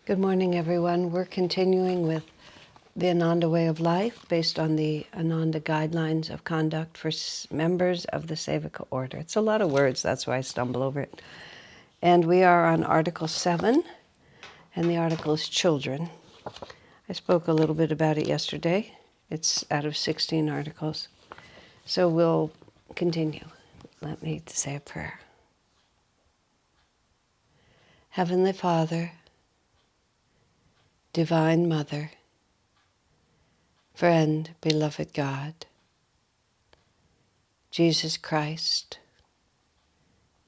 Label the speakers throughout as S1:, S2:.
S1: Good morning, everyone. We're continuing with the Ananda way of life based on the Ananda guidelines of conduct for members of the Sevaka order. It's a lot of words, that's why I stumble over it. And we are on Article 7, and the article is children. I spoke a little bit about it yesterday. It's out of 16 articles. So we'll continue. Let me say a prayer. Heavenly Father, Divine Mother, Friend, beloved God, Jesus Christ,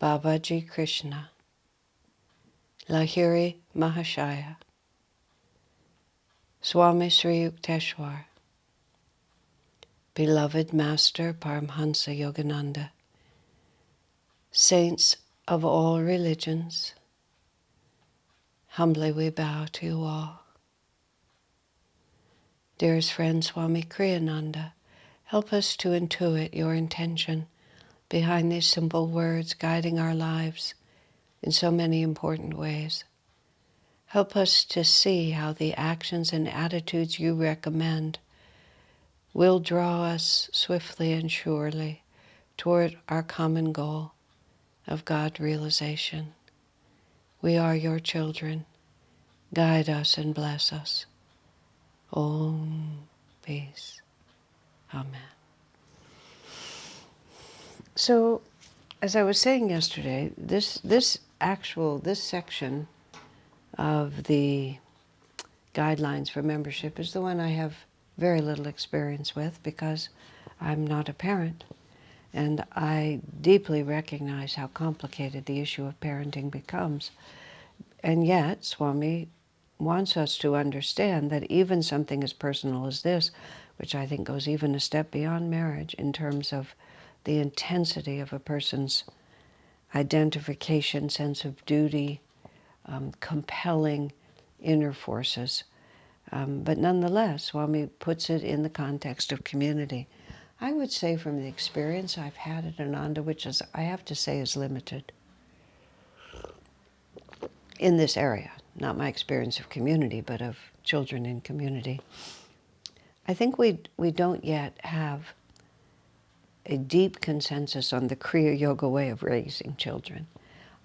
S1: Babaji Krishna, Lahiri Mahashaya, Swami Sri Yukteswar, beloved Master Paramhansa Yogananda, saints of all religions, humbly we bow to you all. Dearest friend Swami Kriyananda, help us to intuit your intention behind these simple words guiding our lives in so many important ways. Help us to see how the actions and attitudes you recommend will draw us swiftly and surely toward our common goal of God realization. We are your children. Guide us and bless us. Om. Peace. Amen. So, as I was saying yesterday, this section of the guidelines for membership is the one I have very little experience with because I'm not a parent. And I deeply recognize how complicated the issue of parenting becomes. And yet, Swami wants us to understand that even something as personal as this, which I think goes even a step beyond marriage in terms of the intensity of a person's identification, sense of duty, compelling inner forces. But nonetheless, Swami puts it in the context of community. I would say from the experience I've had at Ananda, which is, I have to say, is limited in this area, not my experience of community, but of children in community. I think we don't yet have a deep consensus on the Kriya Yoga way of raising children.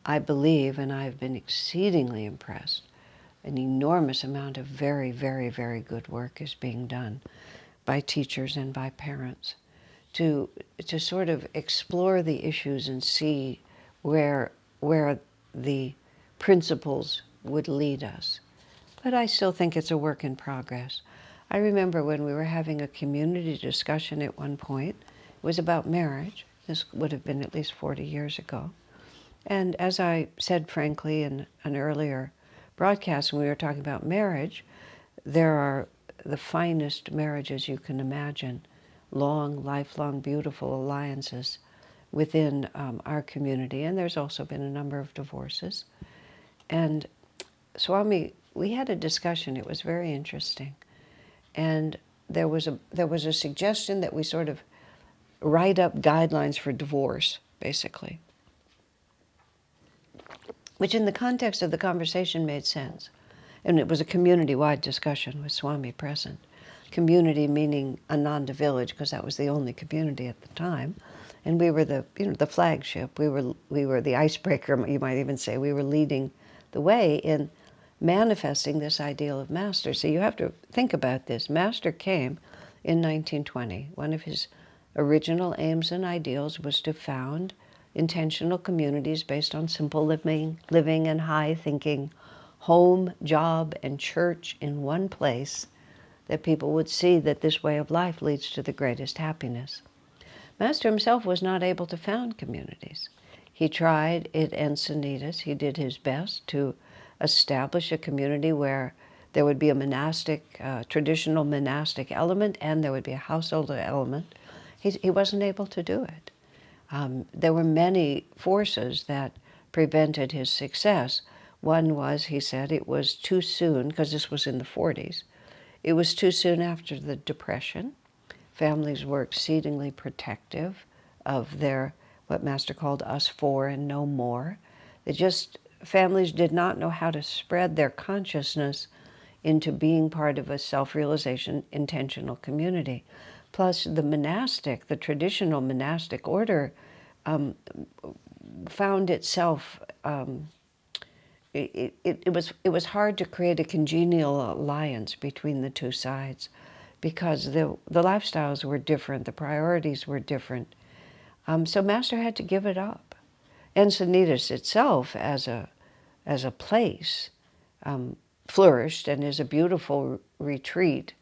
S1: I believe, and I've been exceedingly impressed, an enormous amount of very, very, very good work is being done by teachers and by parents to sort of explore the issues and see where the principles would lead us. But I still think it's a work in progress. I remember when we were having a community discussion at one point, it was about marriage. This would have been at least 40 years ago. And as I said frankly in an earlier broadcast when we were talking about marriage, there are the finest marriages you can imagine, long, lifelong, beautiful alliances within our community. And there's also been a number of divorces. And Swami, we had a discussion. It was very interesting. And there was a suggestion that we sort of write up guidelines for divorce, basically, which in the context of the conversation made sense. And it was a community-wide discussion with Swami present. Community meaning Ananda village, because that was the only community at the time. And we were the flagship. We were the icebreaker, you might even say. We were leading the way in manifesting this ideal of Master. So you have to think about this. Master came in 1920. One of his original aims and ideals was to found intentional communities based on simple living and high thinking, home, job, and church in one place, that people would see that this way of life leads to the greatest happiness. Master himself was not able to found communities. He tried at Encinitas. He did his best to establish a community where there would be a monastic, traditional monastic element, and there would be a household element. He wasn't able to do it. There were many forces that prevented his success. One was, he said, it was too soon, because this was in the 40s. It was too soon after the Depression. Families were exceedingly protective of their, what Master called us for and no more. They just families did not know how to spread their consciousness into being part of a self-realization intentional community. Plus the traditional monastic order found itself, it was hard to create a congenial alliance between the two sides because the lifestyles were different, the priorities were different. So Master had to give it up. Encinitas itself as a place flourished and is a beautiful retreat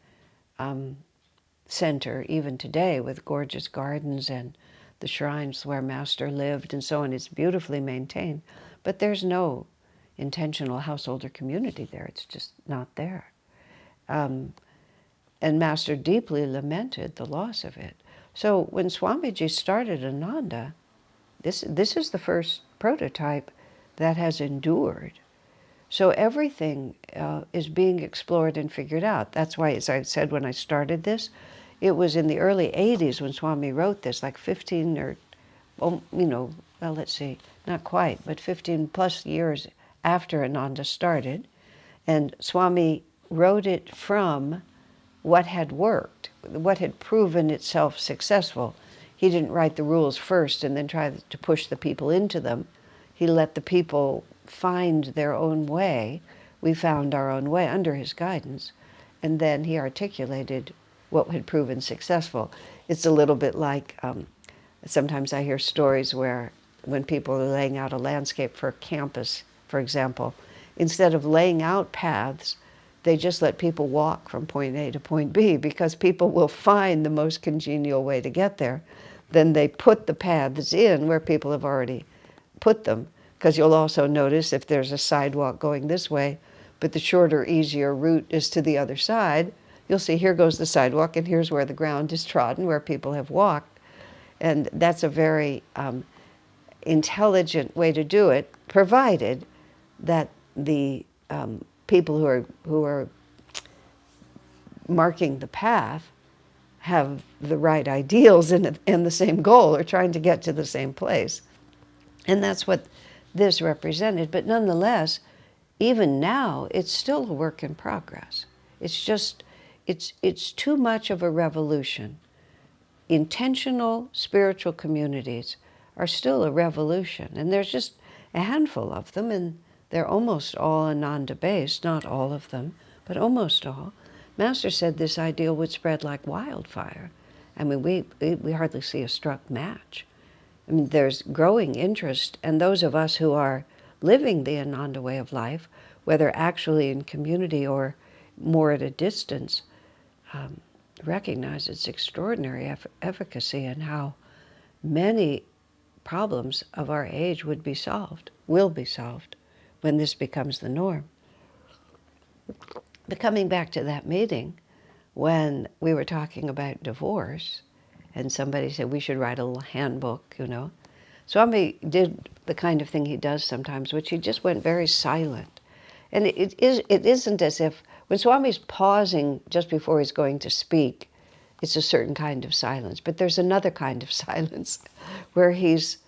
S1: center even today, with gorgeous gardens and the shrines where Master lived and so on. It's beautifully maintained, but there's no intentional householder community there. It's just not there. And Master deeply lamented the loss of it. So when Swamiji started Ananda, this is the first prototype that has endured. So everything is being explored and figured out. That's why, as I said when I started this, it was in the early 80s when Swami wrote this, like 15 or, well, let's see, not quite, but 15 plus years after Ananda started. And Swami wrote it from what had worked, what had proven itself successful. He didn't write the rules first and then try to push the people into them. He let the people find their own way. We found our own way under his guidance. And then he articulated what had proven successful. It's a little bit like, sometimes I hear stories where when people are laying out a landscape for a campus, for example, instead of laying out paths, they just let people walk from point A to point B because people will find the most congenial way to get there. Then they put the paths in where people have already put them, because you'll also notice if there's a sidewalk going this way, but the shorter, easier route is to the other side, you'll see here goes the sidewalk and here's where the ground is trodden, where people have walked. And that's a very intelligent way to do it, provided that the people who are marking the path have the right ideals and the same goal, or trying to get to the same place. And that's what this represented. But nonetheless, even now, it's still a work in progress. It's just, it's too much of a revolution. Intentional spiritual communities are still a revolution, and there's just a handful of them, and they're almost all Ananda-based, not all of them, but almost all. Master said this ideal would spread like wildfire. I mean, we hardly see a struck match. I mean, there's growing interest, and those of us who are living the Ananda way of life, whether actually in community or more at a distance, recognize its extraordinary efficacy and how many problems of our age would be solved, will be solved, when this becomes the norm. But coming back to that meeting, when we were talking about divorce, and somebody said we should write a little handbook, Swami did the kind of thing he does sometimes, which he just went very silent. And it isn't as if, when Swami's pausing just before he's going to speak, it's a certain kind of silence. But there's another kind of silence where he's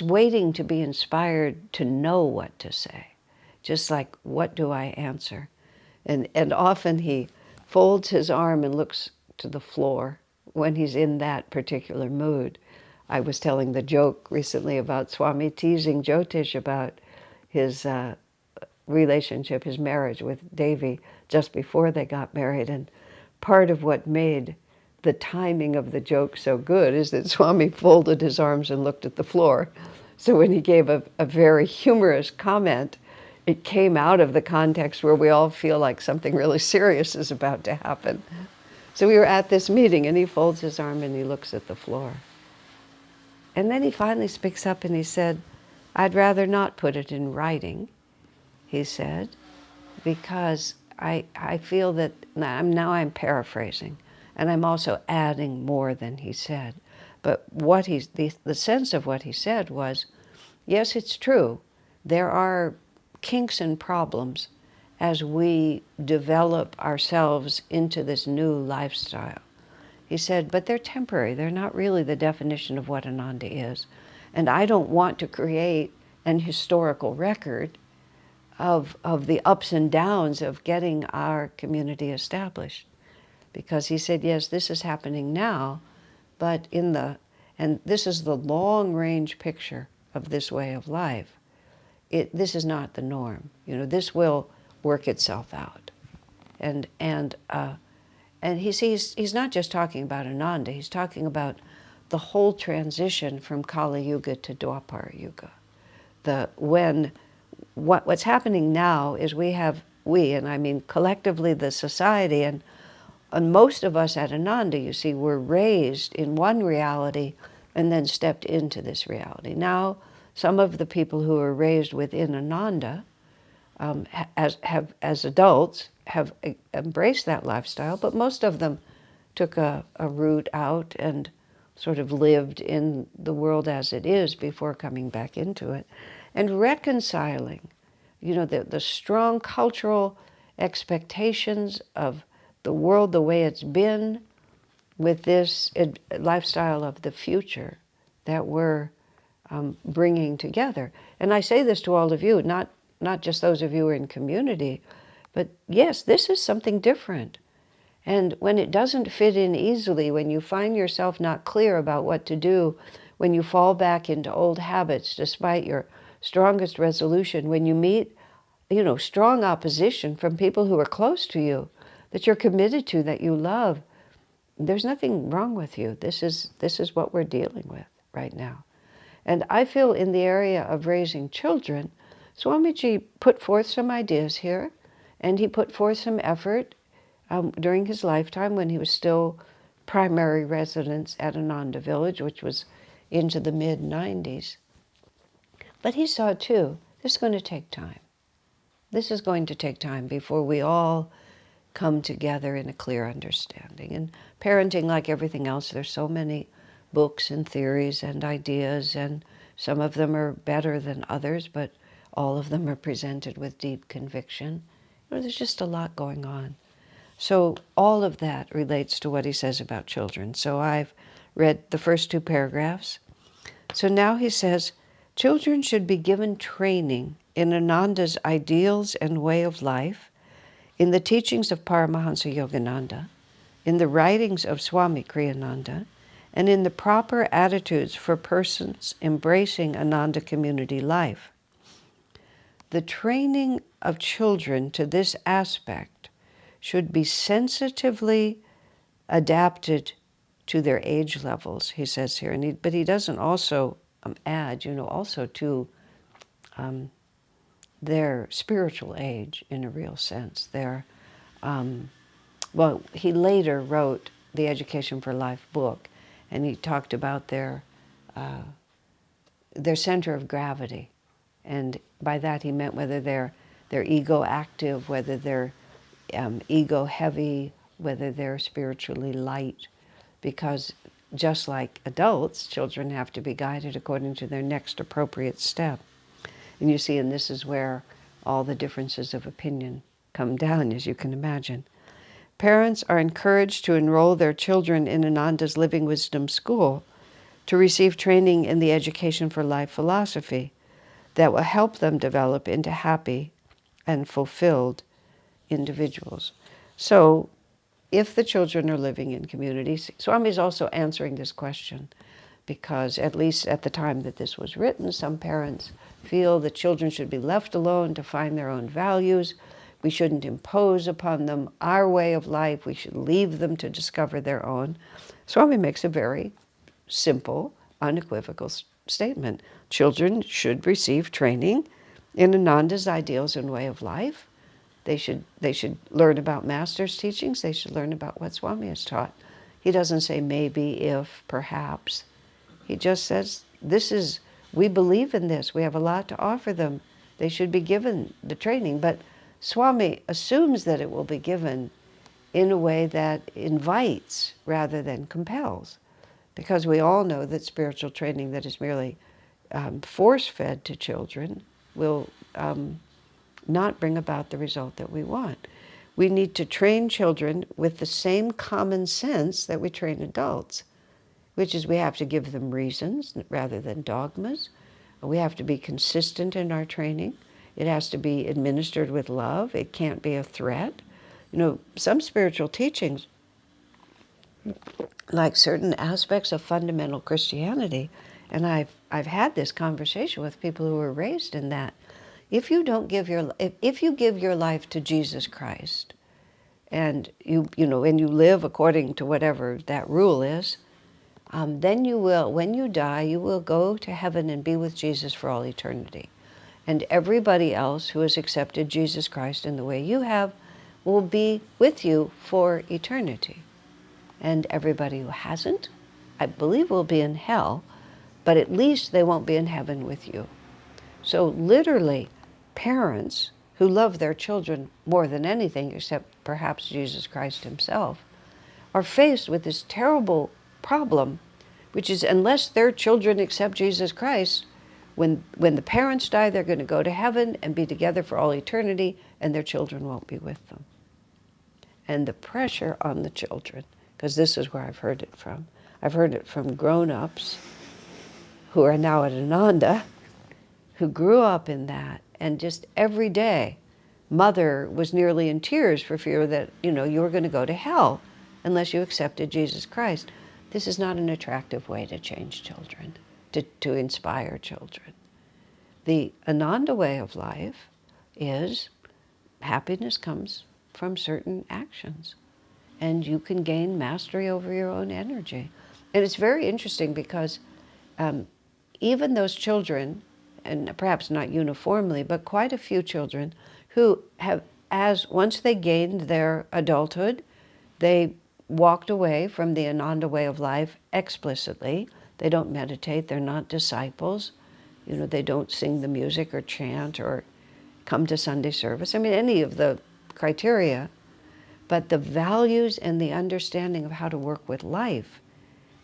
S1: waiting to be inspired to know what to say. Just like, what do I answer? And often he folds his arm and looks to the floor when he's in that particular mood. I was telling the joke recently about Swami teasing Jyotish about his relationship, his marriage with Devi just before they got married. And part of what made the timing of the joke so good is that Swami folded his arms and looked at the floor. So when he gave a very humorous comment, it came out of the context where we all feel like something really serious is about to happen. So we were at this meeting, and he folds his arm and he looks at the floor. And then he finally speaks up and he said, I'd rather not put it in writing, he said, because I feel that, now I'm paraphrasing, and I'm also adding more than he said. But the sense of what he said was, yes, it's true, there are kinks and problems as we develop ourselves into this new lifestyle. He said, but they're temporary. They're not really the definition of what Ananda is. And I don't want to create and historical record of the ups and downs of getting our community established. Because he said, yes, this is happening now, but and this is the long-range picture of this way of life. This is not the norm. This will work itself out. And he's not just talking about Ananda, he's talking about the whole transition from Kali Yuga to Dwapara Yuga. What's happening now is and I mean collectively the society, and most of us at Ananda, you see, were raised in one reality and then stepped into this reality. Now, some of the people who were raised within Ananda as adults have embraced that lifestyle, but most of them took a route out and sort of lived in the world as it is before coming back into it. And reconciling, the strong cultural expectations of the world the way it's been with this lifestyle of the future that we're bringing together. And I say this to all of you, not just those of you who are in community, but yes, this is something different. And when it doesn't fit in easily, when you find yourself not clear about what to do, when you fall back into old habits despite your strongest resolution, when you meet, strong opposition from people who are close to you, that you're committed to, that you love, there's nothing wrong with you. This is what we're dealing with right now. And I feel in the area of raising children, Swamiji put forth some ideas here, and he put forth some effort during his lifetime when he was still primary residence at Ananda Village, which was into the mid-90s. But he saw, too, this is going to take time. This is going to take time before we all come together in a clear understanding. And parenting, like everything else, there's so many books and theories and ideas, and some of them are better than others, but all of them are presented with deep conviction. There's just a lot going on. So all of that relates to what he says about children. So I've read the first two paragraphs. So now he says, children should be given training in Ananda's ideals and way of life, in the teachings of Paramahansa Yogananda, in the writings of Swami Kriyananda, and in the proper attitudes for persons embracing Ananda community life. The training of children to this aspect should be sensitively adapted to their age levels, he says here. But he doesn't also add, also to their spiritual age in a real sense. He later wrote the Education for Life book, and he talked about their center of gravity. And by that he meant whether they're ego active, whether they're ego heavy, whether they're spiritually light. Because just like adults, children have to be guided according to their next appropriate step. And you see, and this is where all the differences of opinion come down, as you can imagine. Parents are encouraged to enroll their children in Ananda's Living Wisdom School to receive training in the Education for Life philosophy that will help them develop into happy and fulfilled individuals. So, if the children are living in communities, Swami is also answering this question, because at least at the time that this was written, some parents feel that children should be left alone to find their own values. We shouldn't impose upon them our way of life. We should leave them to discover their own. Swami makes a very simple, unequivocal statement. Children should receive training in Ananda's ideals and way of life. They should learn about Master's teachings. They should learn about what Swami has taught. He doesn't say maybe, if, perhaps. He just says, we believe in this. We have a lot to offer them. They should be given the training. But Swami assumes that it will be given in a way that invites rather than compels. Because we all know that spiritual training that is merely force-fed to children will not bring about the result that we want. We need to train children with the same common sense that we train adults, which is we have to give them reasons rather than dogmas. We have to be consistent in our training. It has to be administered with love. It can't be a threat. You know, some spiritual teachings, like certain aspects of fundamental Christianity, and I've had this conversation with people who were raised in that. If you don't give if you give your life to Jesus Christ, and you know, and you live according to whatever that rule is, then you will, when you die, you will go to heaven and be with Jesus for all eternity. And everybody else who has accepted Jesus Christ in the way you have will be with you for eternity. And everybody who hasn't, I believe, will be in hell, but at least they won't be in heaven with you. So literally, parents who love their children more than anything, except perhaps Jesus Christ himself, are faced with this terrible problem, which is unless their children accept Jesus Christ, when the parents die, they're going to go to heaven and be together for all eternity, and their children won't be with them. And the pressure on the children, because this is where I've heard it from. I've heard it from grown-ups who are now at Ananda, who grew up in that, and just every day, mother was nearly in tears for fear that, you know, you were going to go to hell unless you accepted Jesus Christ. This is not an attractive way to change children, to inspire children. The Ananda way of life is happiness comes from certain actions, and you can gain mastery over your own energy. And it's very interesting because even those children, and perhaps not uniformly, but quite a few children who have, once they gained their adulthood, they walked away from the Ananda way of life explicitly. They don't meditate, they're not disciples. You know, they don't sing the music or chant or come to Sunday service. I mean, any of the criteria. But the values and the understanding of how to work with life,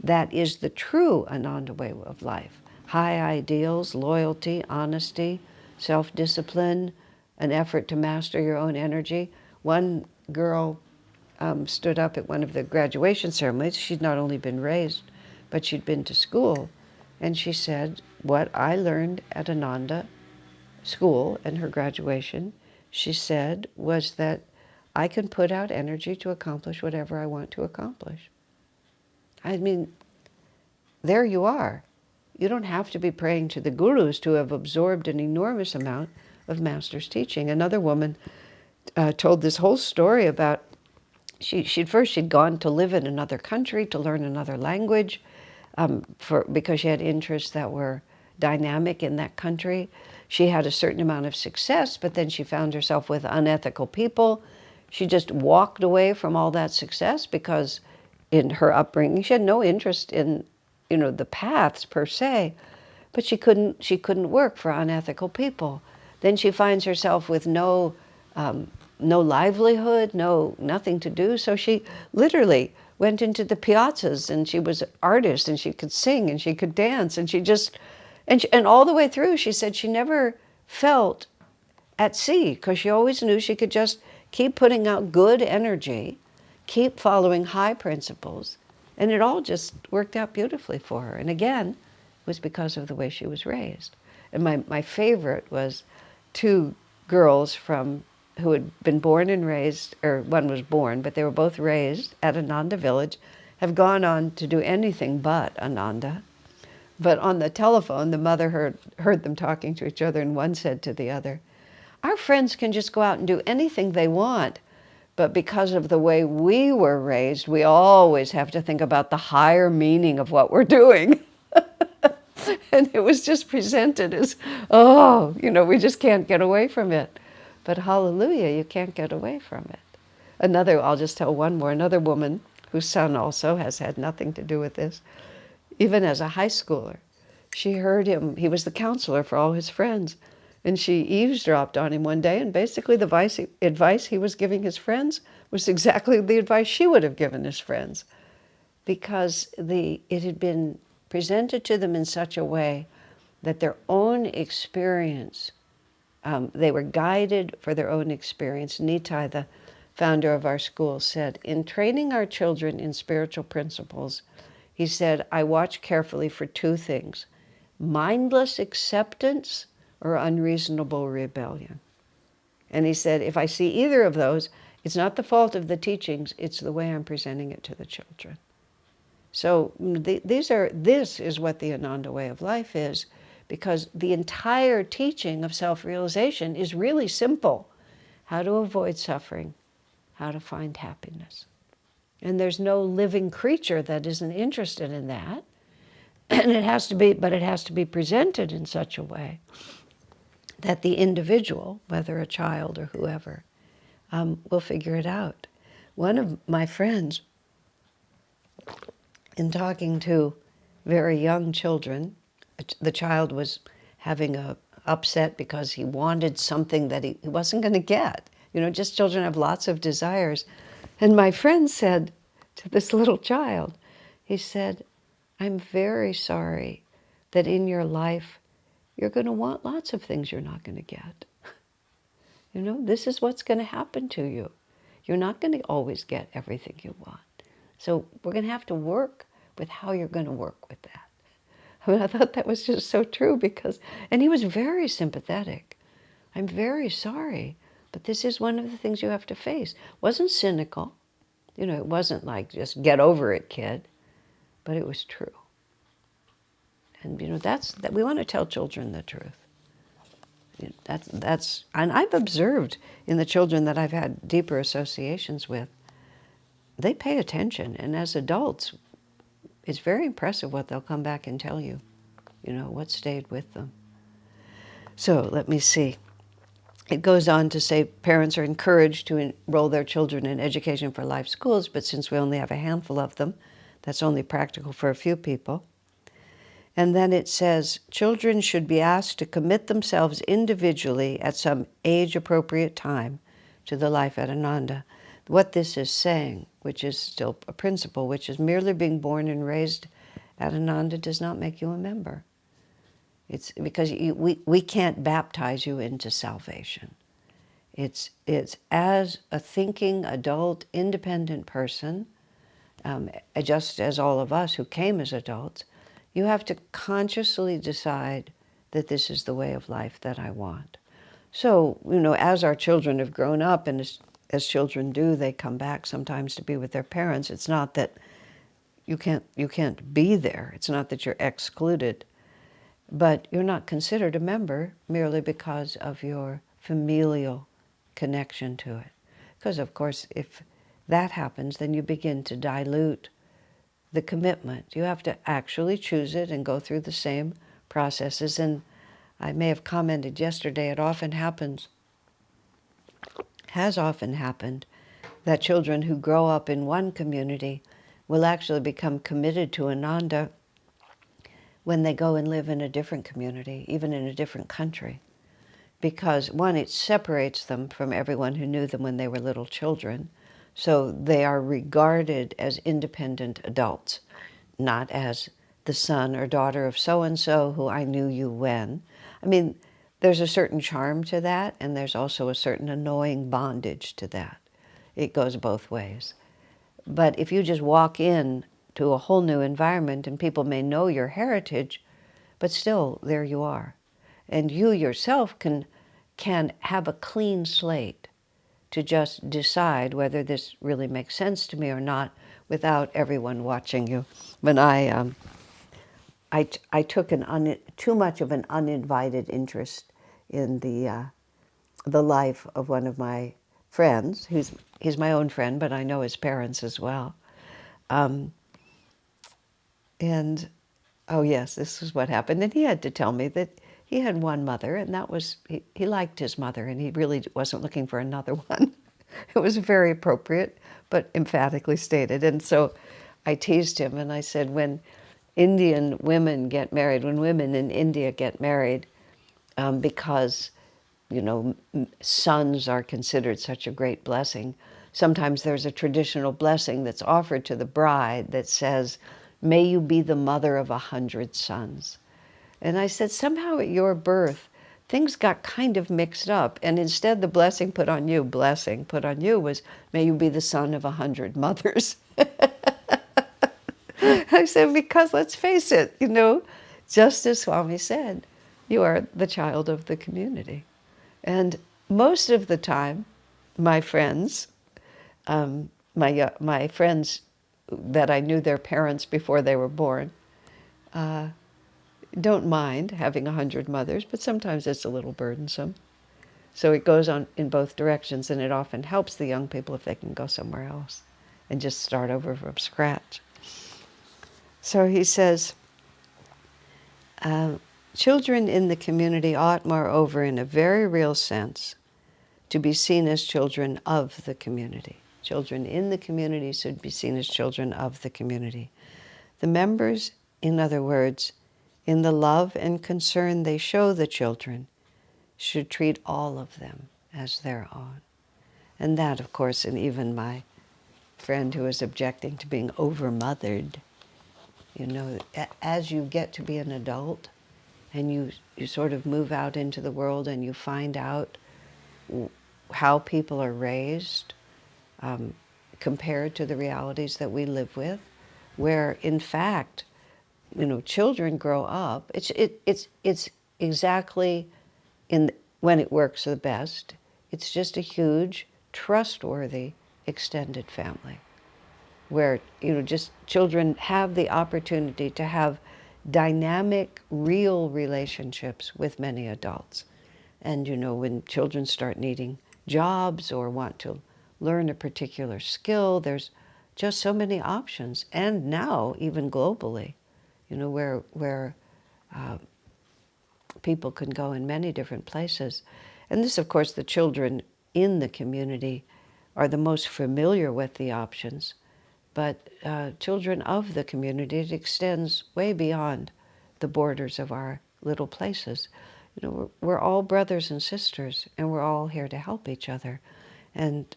S1: that is the true Ananda way of life. High ideals, loyalty, honesty, self-discipline, an effort to master your own energy. One girl stood up at one of the graduation ceremonies. She'd not only been raised, but she'd been to school. And she said, what I learned at Ananda school and her graduation, she said, was that I can put out energy to accomplish whatever I want to accomplish. I mean, there you are. You don't have to be praying to the gurus to have absorbed an enormous amount of Master's teaching. Another woman told this whole story about, she'd gone to live in another country to learn another language because she had interests that were dynamic in that country. She had a certain amount of success, but then she found herself with unethical people. She just walked away from all that success because in her upbringing, she had no interest in, you know, the paths per se, but she couldn't work for unethical people. Then she finds herself with no livelihood, nothing to do. So she literally went into the piazzas, and she was an artist, and she could sing, and she could dance, and and all the way through, she said she never felt at sea because she always knew she could just keep putting out good energy, keep following high principles, and it all just worked out beautifully for her. And again, it was because of the way she was raised. And my favorite was two girls who had been born and raised, or one was born, but they were both raised at Ananda village, have gone on to do anything but Ananda. But on the telephone, the mother heard them talking to each other, and one said to the other, our friends can just go out and do anything they want, but because of the way we were raised, we always have to think about the higher meaning of what we're doing. And it was just presented as, oh, you know, we just can't get away from it. But hallelujah, you can't get away from it. I'll just tell one more, another woman whose son also has had nothing to do with this, even as a high schooler, she heard him, he was the counselor for all his friends, and she eavesdropped on him one day, and basically the advice he was giving his friends was exactly the advice she would have given his friends, because it had been presented to them in such a way that their own experience, they were guided for their own experience. Nitai, the founder of our school, said, in training our children in spiritual principles, he said, I watch carefully for two things. mindless acceptance or unreasonable rebellion. And he said, if I see either of those, it's not the fault of the teachings, it's the way I'm presenting it to the children. So this is what the Ananda way of life is, because the entire teaching of self-realization is really simple. How to avoid suffering, how to find happiness. And there's no living creature that isn't interested in that. And it has to be presented in such a way that the individual, whether a child or whoever, will figure it out. One of my friends, in talking to very young children, the child was having a upset because he wanted something that he wasn't going to get. You know, just children have lots of desires. And my friend said to this little child, he said, I'm very sorry that in your life you're going to want lots of things you're not going to get. You know, this is what's going to happen to you. You're not going to always get everything you want. So we're going to have to work with how you're going to work with that. I mean, I thought that was just so true because, and he was very sympathetic. I'm very sorry, but this is one of the things you have to face. Wasn't cynical. You know, it wasn't like just get over it, kid, but it was true. And you know, that we want to tell children the truth. And I've observed in the children that I've had deeper associations with, they pay attention, and as adults, it's very impressive what they'll come back and tell you, you know, what stayed with them. So let me see. It goes on to say parents are encouraged to enroll their children in education for life schools, but since we only have a handful of them, that's only practical for a few people. And then it says, children should be asked to commit themselves individually at some age-appropriate time to the life at Ananda. What this is saying, which is still a principle, which is merely being born and raised at Ananda does not make you a member. It's because we can't baptize you into salvation. It's as a thinking, adult, independent person, just as all of us who came as adults, you have to consciously decide that this is the way of life that I want. So, you know, as our children have grown up, and as children do, they come back sometimes to be with their parents. It's not that you can't be there. It's not that you're excluded. But you're not considered a member merely because of your familial connection to it. Because, of course, if that happens, then you begin to dilute the commitment. You have to actually choose it and go through the same processes. And I may have commented yesterday, it often happens, has often happened, that children who grow up in one community will actually become committed to Ananda when they go and live in a different community, even in a different country. Because, one, it separates them from everyone who knew them when they were little children. So they are regarded as independent adults, not as the son or daughter of so-and-so who I knew you when. I mean, there's a certain charm to that, and there's also a certain annoying bondage to that. It goes both ways. But if you just walk in to a whole new environment, and people may know your heritage, but still, there you are. And you yourself can have a clean slate to just decide whether this really makes sense to me or not without everyone watching you. When I took too much of an uninvited interest in the life of one of my friends, he's my own friend, but I know his parents as well. And, oh yes, this is what happened. And he had to tell me that he had one mother, and that was, he liked his mother, and he really wasn't looking for another one. It was very appropriate, but emphatically stated. And so I teased him, and I said, when Indian women get married, when women in India get married, because, you know, sons are considered such a great blessing, sometimes there's a traditional blessing that's offered to the bride that says, may you be the mother of 100 sons. And I said, somehow at your birth, things got kind of mixed up. And instead the blessing put on you was, may you be the son of 100 mothers. I said, because let's face it, you know, just as Swami said, you are the child of the community. And most of the time, my friends, my friends that I knew their parents before they were born, don't mind having 100 mothers, but sometimes it's a little burdensome. So it goes on in both directions, and it often helps the young people if they can go somewhere else and just start over from scratch. So he says, children in the community ought, moreover, in a very real sense, to be seen as children of the community. Children in the community should be seen as children of the community. The members, in other words, in the love and concern they show the children, should treat all of them as their own. And that, of course, and even my friend who is objecting to being over-mothered, you know, as you get to be an adult and you sort of move out into the world and you find out how people are raised compared to the realities that we live with, where in fact, you know, children grow up. It's exactly when it works the best. It's just a huge, trustworthy, extended family, where, you know, just children have the opportunity to have dynamic, real relationships with many adults. And, you know, when children start needing jobs or want to learn a particular skill, there's just so many options. And now, even globally, you know, where people can go in many different places. And this, of course, the children in the community are the most familiar with the options. But children of the community, it extends way beyond the borders of our little places. You know, we're all brothers and sisters, and we're all here to help each other. And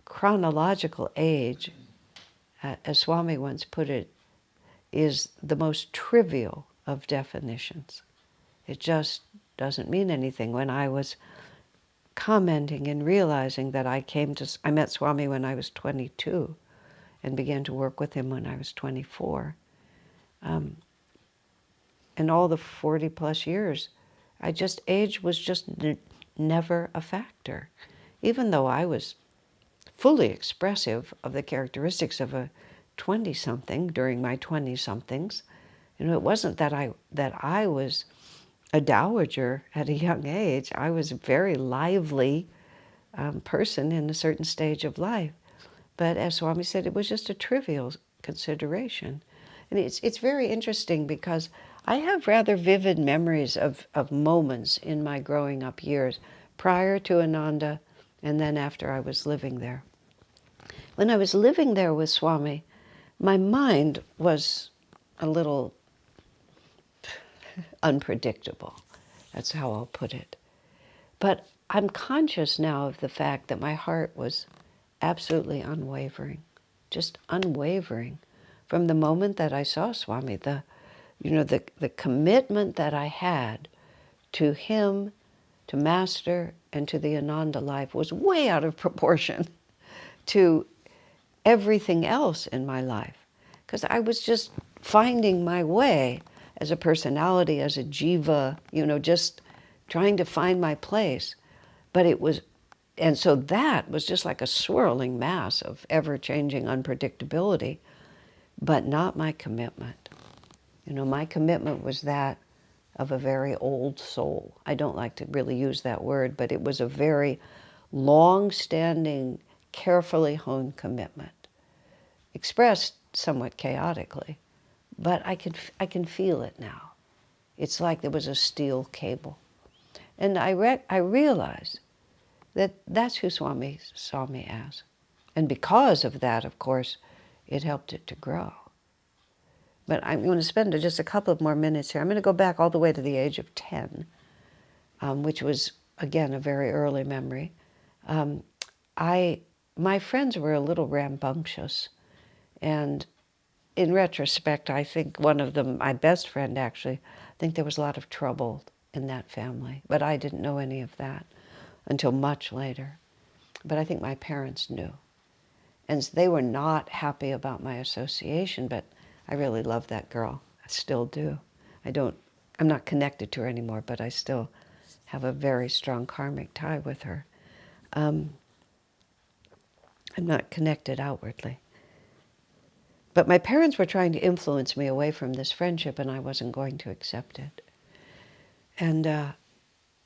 S1: chronological age, as Swami once put it, is the most trivial of definitions. It just doesn't mean anything. When I was commenting and realizing that I met Swami when I was 22 and began to work with him when I was 24. And all the 40 plus years, age was just never a factor. Even though I was fully expressive of the characteristics of a 20-something during my 20-somethings, you know, it wasn't that I was a dowager at a young age. I was a very lively person in a certain stage of life. But as Swami said, it was just a trivial consideration. And it's very interesting because I have rather vivid memories of moments in my growing up years, prior to Ananda and then after I was living there. When I was living there with Swami, my mind was a little unpredictable. That's how I'll put it. But I'm conscious now of the fact that my heart was absolutely unwavering, just unwavering. From the moment that I saw Swami, the commitment that I had to him, to Master, and to the Ananda life was way out of proportion to everything else in my life. Because I was just finding my way as a personality, as a jiva, you know, just trying to find my place. But and so that was just like a swirling mass of ever-changing unpredictability, but not my commitment. You know, my commitment was that of a very old soul. I don't like to really use that word, but it was a very long-standing, carefully honed commitment, expressed somewhat chaotically, but I can feel it now. It's like there was a steel cable. And I realized that that's who Swami saw me as. And because of that, of course, it helped it to grow. But I'm going to spend just a couple of more minutes here. I'm going to go back all the way to the age of 10, which was, again, a very early memory. My friends were a little rambunctious. And in retrospect, I think one of them, my best friend actually, I think there was a lot of trouble in that family. But I didn't know any of that until much later. But I think my parents knew. And they were not happy about my association, but I really loved that girl. I still do. I'm not connected to her anymore, but I still have a very strong karmic tie with her. I'm not connected outwardly. But my parents were trying to influence me away from this friendship, and I wasn't going to accept it. And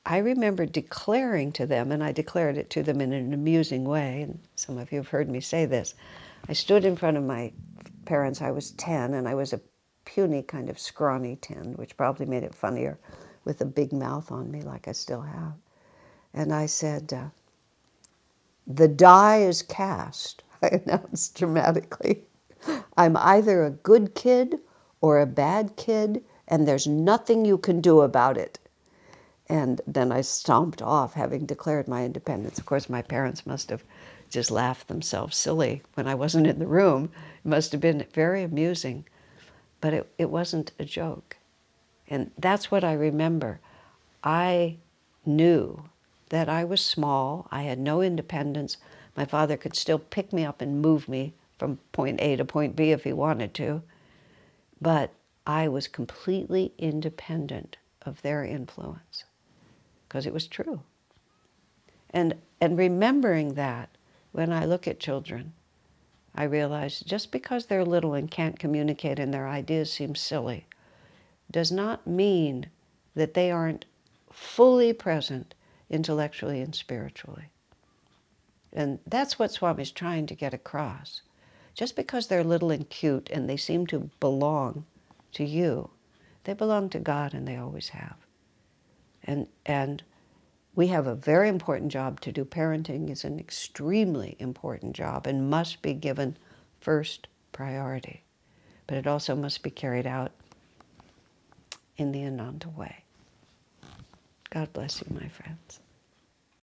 S1: I remember declaring to them, and I declared it to them in an amusing way, and some of you have heard me say this. I stood in front of my parents. I was 10, and I was a puny, kind of scrawny 10, which probably made it funnier with a big mouth on me like I still have. And I said, the die is cast, I announced dramatically. I'm either a good kid or a bad kid, and there's nothing you can do about it. And then I stomped off, having declared my independence. Of course, my parents must have just laughed themselves silly when I wasn't in the room. It must have been very amusing, but it wasn't a joke. And that's what I remember. I knew that I was small. I had no independence. My father could still pick me up and move me from point A to point B if he wanted to. But I was completely independent of their influence, because it was true. And remembering that, when I look at children, I realize just because they're little and can't communicate and their ideas seem silly, does not mean that they aren't fully present intellectually and spiritually. And that's what Swami's trying to get across. Just because they're little and cute and they seem to belong to you, they belong to God, and they always have. And we have a very important job to do. Parenting is an extremely important job and must be given first priority. But it also must be carried out in the Ananda way. God bless you, my friends.